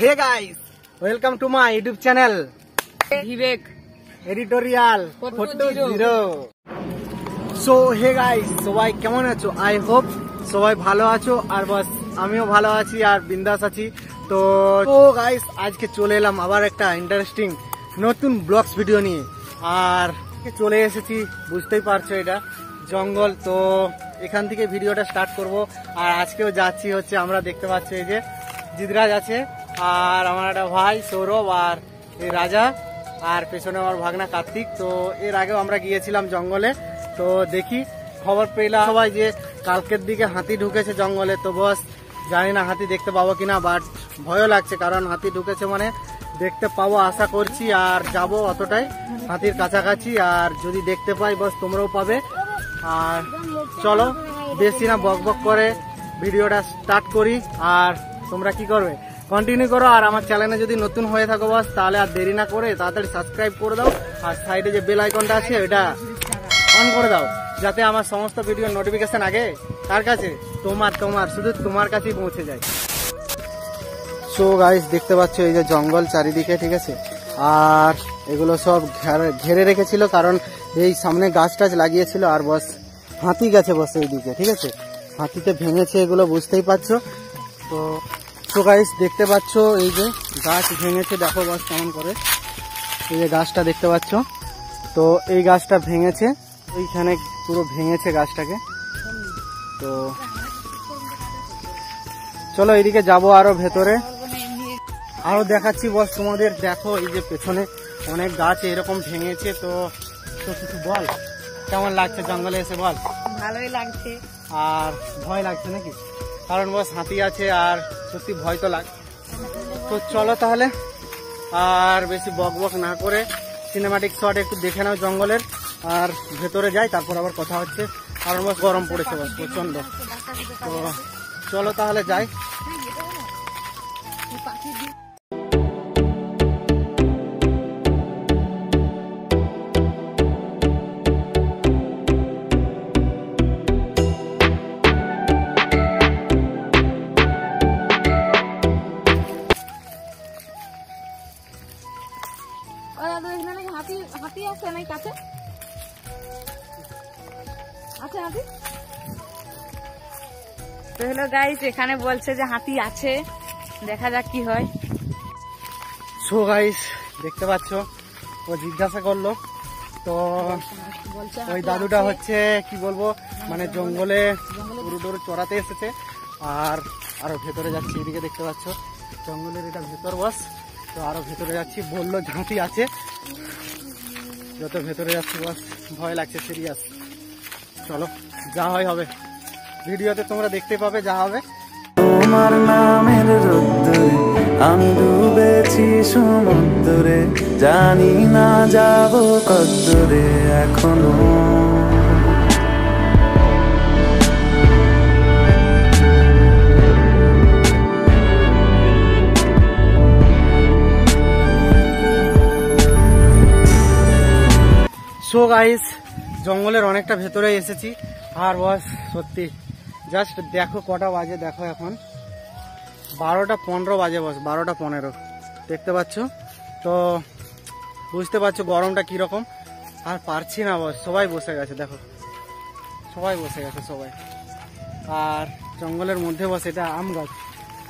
Hey guys, welcome to my YouTube channel Vivek editorial 420। So hey guys, সবাই কেমন আছো? I hope সবাই ভালো আছো, আর বস আমিও ভালো আছি আর বিন্দাস আছি। তো গাইস, আজকে চলে এলাম আবার একটা ইন্টারেস্টিং নতুন ব্লগস ভিডিও নিয়ে। আর চলে এসেছি, বুঝতেই পারছো এটা জঙ্গল। তো এখান থেকে ভিডিওটা স্টার্ট করব। আর আজকেও যাচ্ছি হচ্ছে, আমরা দেখতে পাচ্ছি এই যে জিতরাজ আছে, আর আমার একটা ভাই সৌরভ, আর এই রাজা, আর পেছনে আমার ভাগনা কার্তিক। তো এর আগেও আমরা গিয়েছিলাম জঙ্গলে। তো দেখি, খবর পেলাম সবাই যে কালকের দিকে হাতি ঢুকেছে জঙ্গলে। তো বস জানি না হাতি দেখতে পাবো কিনা, বাট ভয়ও লাগছে, কারণ হাতি ঢুকেছে মানে দেখতে পাবো আশা করছি। আর যাব অতটাই হাতির কাছাকাছি, আর যদি দেখতে পাই বস তোমরাও পাবে। আর চলো বেশি না বক বক করে ভিডিওটা স্টার্ট করি। আর তোমরা কি করবে, কন্টিনিউ করো। আর আমার চ্যানেলে যদি নতুন হয়ে থাকো বস, তাহলে আর দেরি না করে তাড়াতাড়ি সাবস্ক্রাইব করে দাও, আর সাইডে যে বেল আইকনটা আছে ওটা অন করে দাও, যাতে আমার সমস্ত ভিডিওর নোটিফিকেশন আগে কার কাছে, তোমার শুধু তোমার কাছেই পৌঁছে যায়। সো গাইস, দেখতে পাচ্ছ এই যে জঙ্গল চারিদিকে, ঠিক আছে। আর এগুলো সব ঘেরে রেখেছিল, কারণ এই সামনে গাছ টাছ লাগিয়েছিল। আর বস হাতি গেছে বসে এইদিকে, ঠিক আছে। হাতিতে ভেঙেছে এগুলো, বুঝতেই পারছো। তো গাইস দেখতে পাচ্ছ এই যে গাছ ভেঙেছে, দেখো বস কেমন করে। এই যে গাছটা দেখতে পাচ্ছ, তো এই গাছটা ভেঙেছে, ওইখানে পুরো ভেঙেছে গাছটাকে। তো চলো এইদিকে যাবো আরো ভেতরে, আরো দেখাচ্ছি বস তোমাদের। দেখো এই যে পেছনে অনেক গাছ এরকম ভেঙেছে। তো কিছু বল, কেমন লাগছে জঙ্গলে এসে বল? ভালোই লাগছে। আর ভয় লাগছে নাকি? কারণ বস হাতি আছে, আর সত্যি ভয় তো লাগে। তো চলো তাহলে আর বেশি বক বক না করে সিনেমাটিক শট একটু দেখে নাও জঙ্গলের, আর ভেতরে যাই, তারপর আবার কথা হচ্ছে। কারণ বস গরম পড়েছে বস প্রচন্ড। তো চলো তাহলে যাই। হাতি আছে নাই কাছে? আছে হাতি? তো হলো গাইস, এখানে বলছে যে হাতি আছে, দেখা যাক কি হয়। সো গাইস দেখতে পাচ্ছ, ও জিজ্ঞাসা করলো। তো ওই দাদুটা হচ্ছে কি বলবো, মানে জঙ্গলে গরু টরু চড়াতে এসেছে। আর আরো ভেতরে যাচ্ছি, এদিকে দেখতে পাচ্ছ জঙ্গলের এটা ভেতর বস। তো আরো ভেতরে যাচ্ছি, বললো হাতি আছে। যত ভেতরে যাচ্ছি বস ভয় লাগছে সিরিয়াস। চলো যা হয় হবে, ভিডিওতে তোমরা দেখতে পাবে যা হবে। তোমার নামের রোদ্দুরে আমি ডুবেছি সমুদ্রে, জানি না যাব কদ্দুরে এখনো। সো গাইস, জঙ্গলের অনেকটা ভেতরে এসেছি। আর বস সত্যি জাস্ট দেখো কটা বাজে, দেখো এখন 12টা 15 বাজে বস, 12টা 15 দেখতে পাচ্ছ। তো বুঝতে পারছো গরমটা কিরকম। আর পারছি না বস, সবাই বসে গেছে, দেখো সবাই বসে গেছে সবাই। আর জঙ্গলের মধ্যে বস এটা আম গাছ,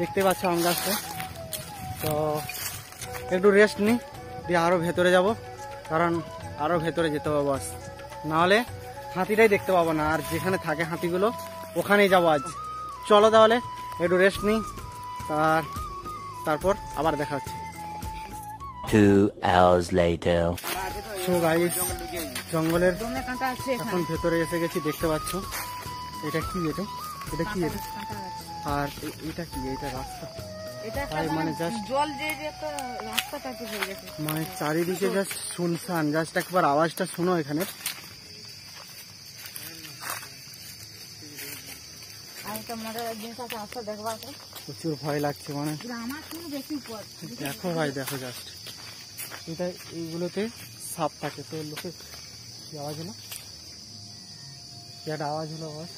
দেখতে পাচ্ছ আম গাছটা। তো একটু রেস্ট নিই, দিয়ে আরো ভেতরে যাব, কারণ আরো ভেতরে যেতে হবে বস, নাহলে হাতিটাই দেখতে পাবো না। আর যেখানে থাকে হাতিগুলো ওখানেই যাবো আজ। চলো তাহলে একটু রেস্ট নিই, তারপর আবার দেখা হচ্ছে। 2 hours later. সো গাইস, জঙ্গলের এখন ভেতরে এসে গেছি, দেখতে পাচ্ছ এটা কি, এটা কি এটা, আর এটা কি, এটা রাস্তা, মানে জাস্ট জল যে রাস্তাটাতে হয়ে গেছে, মানে চারিদিকে জাস্ট শুনশান। জাস্ট একবার আওয়াজটা শোনো এখানে। প্রচুর ভয় লাগছে, মানে দেখো ভাই, দেখো জাস্ট এটা, এইগুলোতে সাপ থাকে। তো লোকে কি আওয়াজ হলো, কি একটা আওয়াজ হলো বস।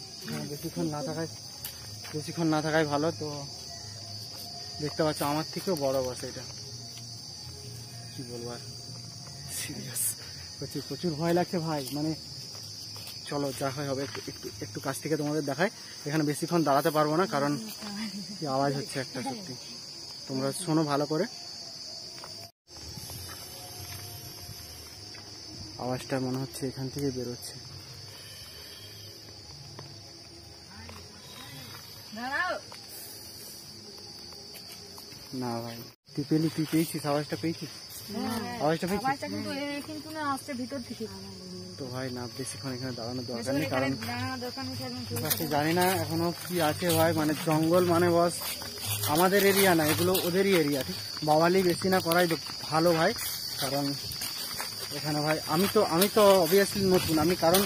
বেশিক্ষণ না থাকাই ভালো। তো দেখতে পাচ্ছ আমার থেকেও বড় বস এটা, কি বলবো আর, সিরিয়াস প্রচুর প্রচুর ভয় লাগছে ভাই। মানে চলো যা হয় হবে, একটু একটু কাছ থেকে তোমাদের দেখায়। এখানে বেশিক্ষণ দাঁড়াতে পারবো না, কারণ কি আওয়াজ হচ্ছে একটা, সত্যি তোমরা শোনো ভালো করে। আওয়াজটা মনে হচ্ছে এখান থেকে বেরোচ্ছে। না ভাই, তুই পেলি, তুই পেয়েছিস আওয়াজটা, পেয়েছিস আওয়াজটা পেয়েছিস? তো ভাই না, বেশিক্ষণ এখানে দাঁড়ানোর দরকার নেই, কারণ জানি না এখনো কি আছে ভাই। মানে জঙ্গল মানে বস আমাদের এরিয়া না, এগুলো ওদেরই এরিয়া। ঠিক বাওয়ালি বেশি না করাই ভালো ভাই, কারণ এখানে ভাই আমি তো অবভিয়াসলি নতুন আমি, কারণ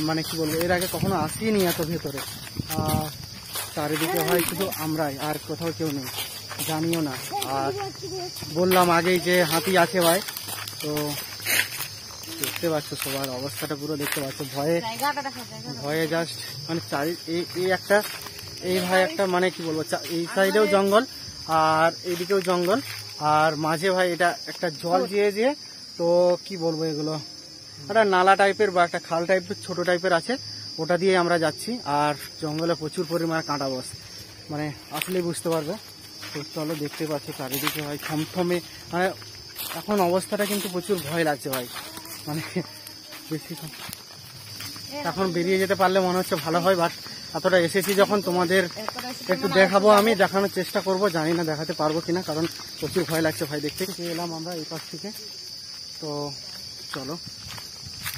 মানে কি বলবো, এর আগে কখনো আসিনি এত ভেতরে। চারিদিকে ভাই শুধু আমরাই, আর কোথাও কেউ নেই, জানিও না। আর বললাম আগেই যে হাতি আছে ভাই, তো দেখতে পাচ্ছ সবার অবস্থাটা পুরো দেখতে পাচ্ছ, ভয়ে জাস্ট মানে এই ভাই একটা মানে কি বলবো, এই সাইডেও জঙ্গল আর এইদিকেও জঙ্গল, আর মাঝে ভাই এটা একটা জল যেয়ে তো কি বলবো, এগুলো একটা নালা টাইপের বা একটা খাল টাইপের ছোট টাইপের আছে, ওটা দিয়ে আমরা যাচ্ছি। আর জঙ্গলে প্রচুর পরিমাণে কাঁটা বস, মানে আসলেই বুঝতে পারবে। তো চলো, দেখতে পাচ্ছ চারিদিকে ভাই থমথমে, মানে এখন অবস্থাটা কিন্তু প্রচুর ভয় লাগছে ভাই। মানে বেশি এখন বেরিয়ে যেতে পারলে মনে হচ্ছে ভালো হয়, বাট এতটা এসেছি যখন তোমাদের একটু দেখাবো, আমি দেখানোর চেষ্টা করব, জানি না দেখাতে পারবো কিনা, কারণ প্রচুর ভয় লাগছে ভাই। দেখতে এলাম আমরা এই পাশ থেকে, তো চলো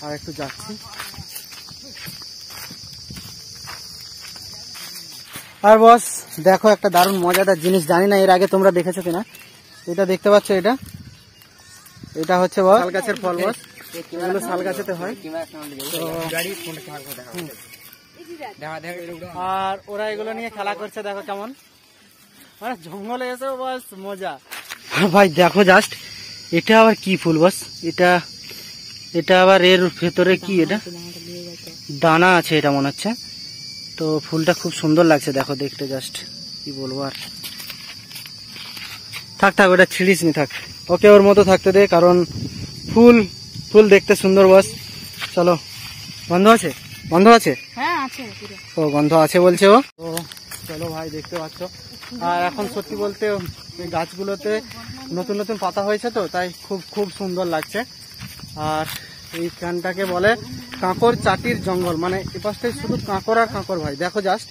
আর একটু যাচ্ছি। আর বস দেখো একটা দারুণ মজাদার জিনিস, জানি না এর আগে তোমরা দেখেছো কিনা। এটা দেখতে পাচ্ছ, এটা হচ্ছে বস শাল গাছের ফল বস, এগুলো শাল গাছেতে হয়। আর ওরা এগুলো নিয়ে খেলা করছে, দেখো কেমন, মানে জঙ্গলে এসেও বস মজা ভাই। দেখো জাস্ট, এটা আবার কি ফুল বস, এটা আবার এর ভেতরে কি, এটা দানা আছে এটা মনে হচ্ছে। তো ফুলটা খুব সুন্দর লাগছে, দেখো দেখতে, জাস্ট কি বলবো আর। থাক ওটা ছিড়িস নি, থাক, ওকে ওর মতো থাকতে দে, কারণ ফুল দেখতে সুন্দর বস। চলো, বন্ধ আছে? হ্যাঁ আছে, ও গন্ধ আছে বলছে ও। তো চলো ভাই, দেখতে পাচ্ছ। আর এখন সত্যি বলতে এই গাছগুলোতে নতুন নতুন পাতা হয়েছে, তো তাই খুব সুন্দর লাগছে। আর এই স্থানটাকে বলে কাঁকর চাটির জঙ্গল, মানে এ পাশটাই শুধু কাঁকর আর কাঁকর ভাই। দেখো just,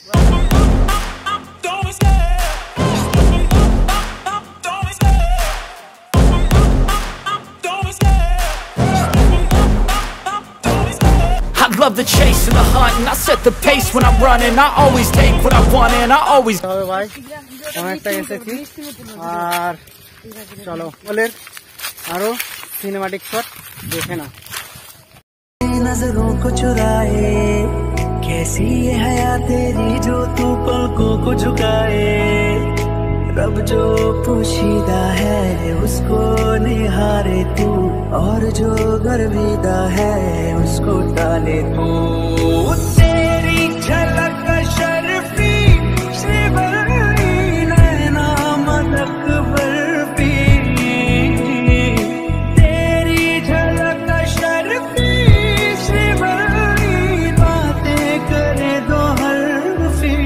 Love the chase and the hunt, and I set the pace when I'm running. I always take what I want and I always ভাই অনেকটা এসেছি। আর চলো বলের আরো সিনেমাটিক শট দেখে না। नजरों को चुराए कैसी ये हया तेरी जो तू पलकों को झुकाए, रब जो पोशीदा है उसको निहारे तू, और जो गर्विदा है उसको टाले तू। तेरी झलक शर्फी श्रीवल्ली नैना मदक बर्फी, तेरी झलक शर्फी श्रीवल्ली बातें करे दो हरफी।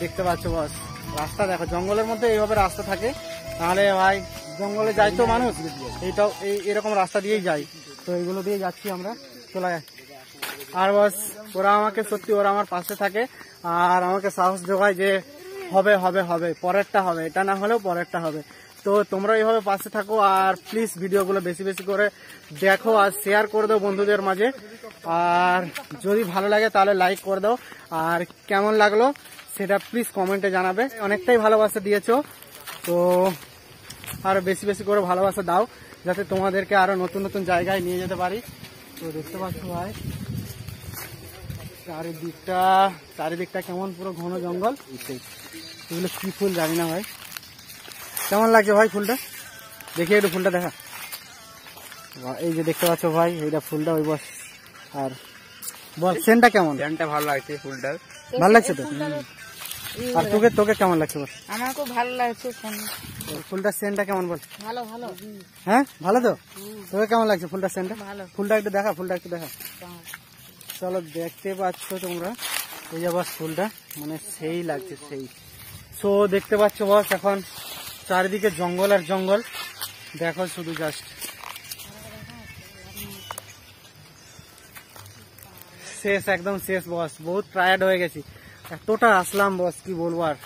দেখতে পাচ্ছ বস, রাস্তা দেখো, জঙ্গলের মধ্যে এইভাবে রাস্তা থাকে, তাহলে ভাই জঙ্গলে যাই তো মানুষ, এইটাও এরকম রাস্তা দিয়েই যায়। তো এইগুলো দিয়ে যাচ্ছি আমরা, চলে যায়। আর বস ওরা আমার পাশে থাকে, আর আমাকে সাহস যোগায় যে হবে পরেরটা হবে, এটা না হলেও পরেরটা হবে। তো তোমরা এইভাবে পাশে থাকো, আর প্লিজ ভিডিওগুলো বেশি বেশি করে দেখো আর শেয়ার করে দাও বন্ধুদের মাঝে। আর যদি ভালো লাগে তাহলে লাইক করে দাও, আর কেমন লাগলো সেটা প্লিজ কমেন্টে জানাবে। অনেকটাই ভালোবাসা দিয়েছো, তো আরো বেশি বেশি করে ভালোবাসা দাও, যাতে তোমাদেরকে আরো নতুন নতুন জায়গায় নিয়ে যেতে পারি। তো দেখতে পাচ্ছ ভাই চারিদিকটা কেমন, পুরো ঘন জঙ্গল। এগুলো কি ফুল জানি না ভাই, কেমন লাগছে ভাই ফুলটা, দেখি একটু ফুলটা দেখা। এই যে দেখতে পাচ্ছ ভাই, এইটা ফুলটা ওই বস আর বল সেন্টটা কেমন? সেন্টটা ভালো লাগছে, ফুলটা ভালো লাগছে তো? আর তোকে কেমন লাগছে বল? আমার খুব ভালো লাগছে। ফুলটার সেন্টটা কেমন বল? ভালো ভালো। হ্যাঁ ভালো তো? তোকে কেমন লাগছে ফুলটার সেন্টটা? ভালো। ফুলটা একটু দেখা, ফুলটা একটু দেখা। চলো দেখতে পাচ্ছ তোমরা, এই যে বস ফুলটা মানে সেই লাগছে সেই। সো দেখতে পাচ্ছ বস এখন চারিদিকে জঙ্গল আর জঙ্গল, দেখো শুধু জাস্ট শেষ, একদম শেষ বস। বহুত টায়ার্ড হয়ে গেছি, এতটা আসলাম বস কি বলবো। আর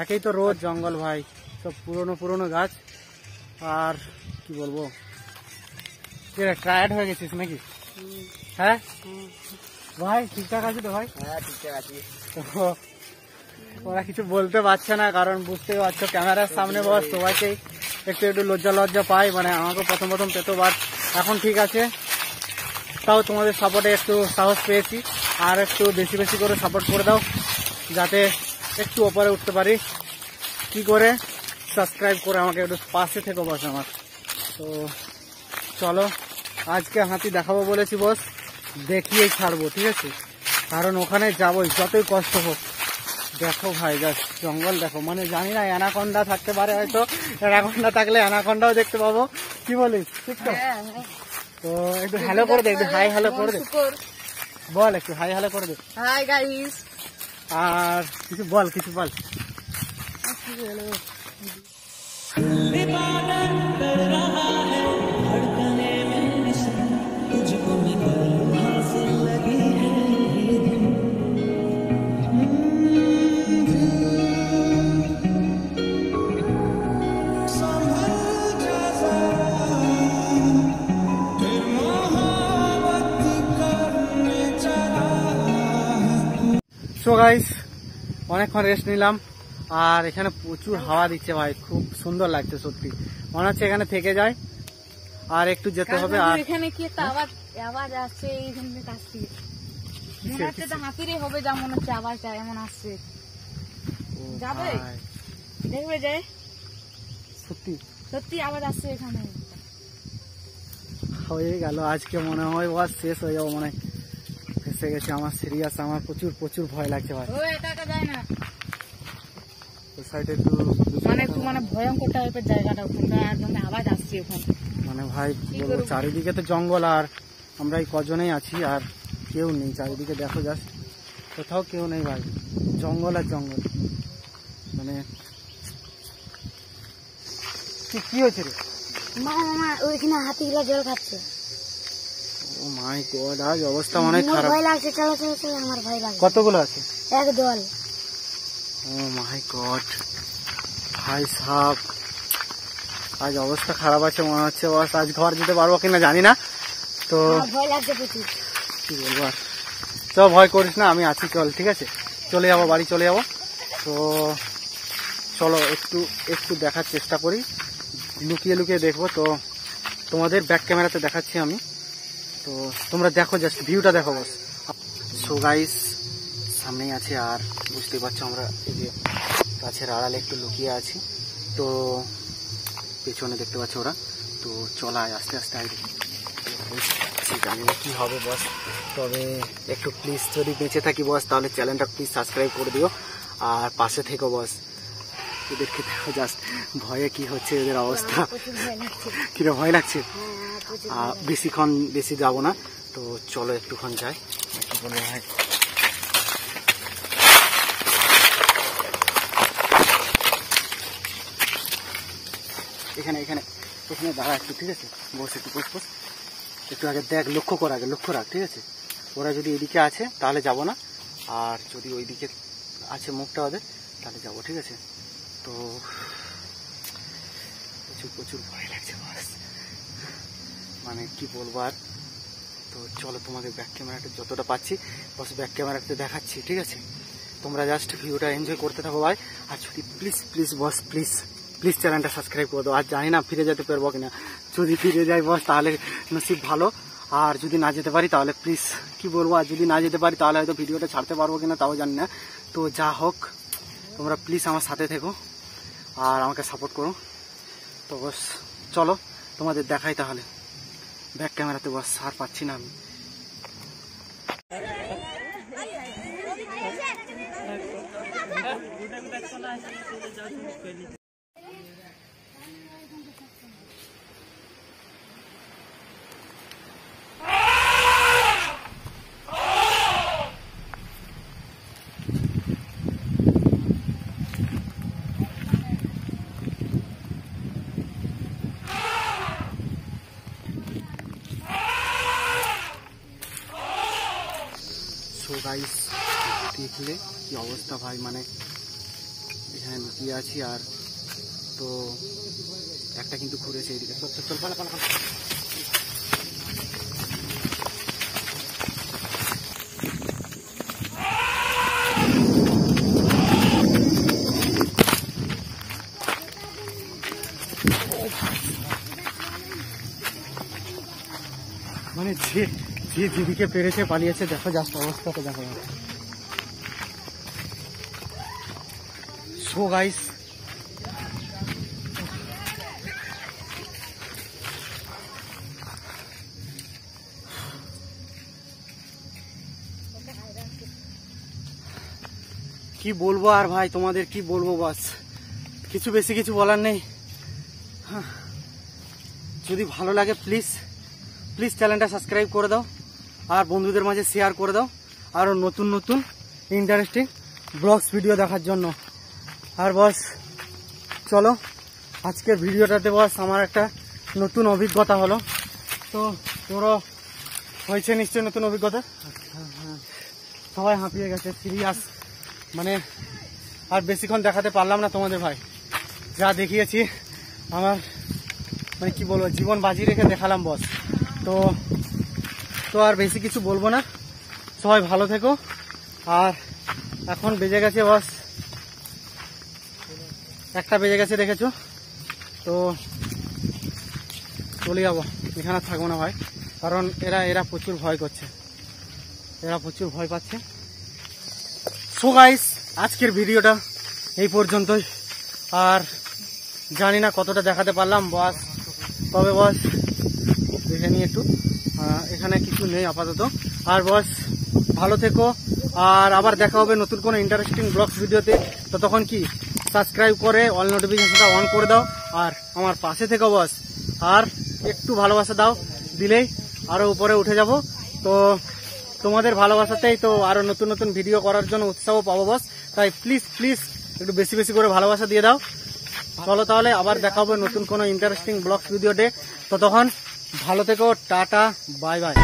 একেই তো রোদ জঙ্গল ভাই, সব পুরনো পুরনো গাছ, আর কি বলবো, টায়ার্ড হয়ে গেছিস নাকি? হ্যাঁ ভাই ঠিকঠাক আছে তো ভাই? হ্যাঁ ঠিকঠাক আছে। তো ওরা কিছু বলতে পারছে না, কারণ বুঝতেই পারছো ক্যামেরার সামনে বস সবাইকে একটু একটু লজ্জা লজ্জা পাই, মানে আমাকে প্রথম প্রথম পেতো, বাট এখন ঠিক আছে। তাও তোমাদের সাপোর্টে একটু সাহস পেয়েছি, আর একটু বেশি বেশি করে সাপোর্ট করে দাও যাতে একটু ওপরে উঠতে পারি। কি করে? সাবস্ক্রাইব করে আমাকে একটু পাশে থেকে বস আমার। তো চলো আজকে হাতি দেখাবো বলেছি বস, দেখিয়েই ছাড়বো, ঠিক আছে? কারণ ওখানে যাবোই যতই কষ্ট হোক। দেখো ভাই জাস্ট জঙ্গল দেখো, মানে জানি না অ্যানাকন্ডা থাকতে পারে হয়তো, অ্যানাকন্ডা থাকলে অ্যানাকন্ডাও দেখতে পাবো। কি বলিস? ঠিক তো? তো একটু হ্যালো করে দে, একটু হাই হ্যালো করে দে, বল একটু হাই হ্যালো করে দে। Hi guys. আর কিছু বল, কিছু বল। সো গাইস অনেকক্ষণ রেস্ট নিলাম, আর এখানে প্রচুর হাওয়া দিচ্ছে ভাই, খুব সুন্দর লাগছে সত্যি। মনে হচ্ছে এখানে থেকে যায়, আর একটু যেতে হবে। আর এখানে কি একটা আওয়াজ আসছে এইখান থেকে কাছ থেকে, মনে হচ্ছে তো হাতিরই হবে, যা মনে হচ্ছে আওয়াজটা এমন আসছে। যাবে দেখবে যে সত্যি সত্যি আওয়াজ আসছে এখানে। হয়ে গেল আজকে, মনে হয় বস শেষ হয়ে যাবো, মনে হয় ফেসে গেছে। আমার সিরিয়াস, আমার প্রচুর প্রচুর ভয় লাগছে ভাই। ও এটা একা যায় না, ওই সাইডে একটু মানে একটু মানে ভয়ঙ্কর টাইপের জায়গাটা, ওখানে একদম আওয়াজ আসছে ওখানে। মানে ভাই বলবো চারিদিকে তো জঙ্গল, আর আমরা এই কজনেই আছি, আর কেউ নেই চারিদিকে। দেখো জাস্ট কোথাও কেউ নেই ভাই, জঙ্গল আর জঙ্গল। মানে কি হয়েছে রে? মামা ওইখানে হাতিগুলো জল খাচ্ছে। ও মাই গড, আজ অবস্থা অনেক খারাপ। ভয় লাগছে, চলো চলো চলো, আমার ভয় লাগছে। কতগুলো আছে? এক দল। ও মাই গড ভাই সাহেব, আজ অবস্থা খারাপ আছে মনে হচ্ছে বস। আজ ঘর যেতে পারবো কিনা জানি না, তো ভয় লাগছে প্রচুর। কি বলবো আর। চল ভয় করিস না, আমি আছি, চল ঠিক আছে, চলে যাবো বাড়ি চলে যাবো। তো চলো একটু একটু দেখার চেষ্টা করি, লুকিয়ে লুকিয়ে দেখবো। তো তোমাদের ব্যাক ক্যামেরাতে দেখাচ্ছি আমি, তো তোমরা দেখো জাস্ট ভিউটা দেখো বস। সো গাইস সামনেই আছে, আর বুঝতেই পারছো আমরা এই যে গাছের আড়ালে একটু লুকিয়ে আছি। তো পেছনে দেখতে পাচ্ছ ওরা, তো চলায় আস্তে আস্তে আগে জানি না কি হবে বস। তবে একটু প্লিজ যদি বেঁচে থাকি বস, তাহলে চ্যানেলটা প্লিজ সাবস্ক্রাইব করে দিও, আর পাশে থেকো বস। এদেরকে দেখো জাস্ট ভয়ে কি হচ্ছে এদের অবস্থা, কিরকম ভয় লাগছে। বেশিক্ষণ বেশি যাবো না, তো চলো একটুক্ষণ যাই। কি বলবো ভাই, এখানে এখানে এখানে দাঁড়া একটু, ঠিক আছে? বস একটু বস বস, একটু আগে দেখ, লক্ষ্য কর, আগে লক্ষ্য রাখ, ঠিক আছে? ওরা যদি এদিকে আছে তাহলে যাব না, আর যদি ওই দিকে আছে মুখটা ওদের তাহলে যাব, ঠিক আছে? তো প্রচুর প্রচুর ভয় লাগছে বাস, মানে কি বলবো আর। তো চলো তোমাদের ব্যাক ক্যামেরাটা যতটা পাচ্ছি বস ব্যাক ক্যামেরাতে দেখাচ্ছি, ঠিক আছে? তোমরা জাস্ট ভিউটা এনজয় করতে থাকো ভাই। আর যদি please please boss please please চ্যানেলটা সাবস্ক্রাইব করে দাও। আর জানি না ফিরে যেতে পারবো কিনা, যদি ফিরে যাই বস তাহলে নসিব ভালো, আর যদি না যেতে পারি তাহলে প্লিজ কি বলবো, আর যদি না যেতে পারি তাহলে হয়তো ভিডিওটা ছাড়তে পারবো কিনা তাও জানি না। তো যা হোক তোমরা প্লিজ আমার সাথে থেকো আর আমাকে সাপোর্ট করো। তো বস চলো তোমাদের দেখাই তাহলে ব্যাক ক্যামেরাতে, বস আর পাচ্ছি না আমি। গাইস দেখলে কি অবস্থা ভাই, মানে এখানে লুকিয়ে আছি। আর তো একটা কিন্তু ঘুরেছে এইদিকে। চল পালা পালা পালা। মানে যে যেদিকে পেরেছে পালিয়েছে, দেখো জাস্ট অবস্থাটা দেখো। সো গাইস কি বলবো আর ভাই, তোমাদের কি বলবো, বাস কিছু বেশি কিছু বলার নেই। যদি ভালো লাগে প্লিজ চ্যানেলটা সাবস্ক্রাইব করে দাও, আর বন্ধুদের মাঝে শেয়ার করে দাও, আরও নতুন নতুন ইন্টারেস্টিং ব্লগস ভিডিও দেখার জন্য। আর বস চলো আজকের ভিডিওটাতে বস আমার একটা নতুন অভিজ্ঞতা হলো। তো তোরও হয়েছে নিশ্চয়ই নতুন অভিজ্ঞতা? সবাই হাঁপিয়ে গেছে, সিরিয়াস, মানে আর বেশিক্ষণ দেখাতে পারলাম না তোমাদের ভাই। যা দেখিয়েছি আমার মানে কি বলবো, জীবন বাজি রেখে দেখালাম বস। তো আর বেশি কিছু বলবো না, সবাই ভালো থেকো। আর এখন বেজে গেছে বস 1টা বেজে গেছে, দেখেছো তো। চলে যাবো, এখানে থাকবো না ভাই, কারণ এরা প্রচুর ভয় করছে, এরা প্রচুর ভয় পাচ্ছে। সো গাইস আজকের ভিডিওটা এই পর্যন্তই। আর জানি না কতটা দেখাতে পারলাম বস, তবে বস দেখে নিয়ে একটু, এখানে কিছু নেই আপাতত। আর বস ভালো থেকো, আর আবার দেখা হবে নতুন কোনো ইন্টারেস্টিং ব্লগস ভিডিওতে। ততক্ষণ কি সাবস্ক্রাইব করে অল নোটিফিকেশনটা অন করে দাও, আর আমার পাশে থেকো বস। আর একটু ভালোবাসা দাও, দিলেই আরো উপরে উঠে যাব। তো তোমাদের ভালোবাসাতেই তো আরো নতুন নতুন ভিডিও করার জন্য উৎসাহ পাবো বস। তাই প্লিজ একটু বেশি বেশি করে ভালোবাসা দিয়ে দাও। চলো তাহলে আবার দেখা হবে নতুন কোনো ইন্টারেস্টিং ব্লগস ভিডিওতে। ততক্ষণ ভালো থেকো, টাটা, বাই বাই।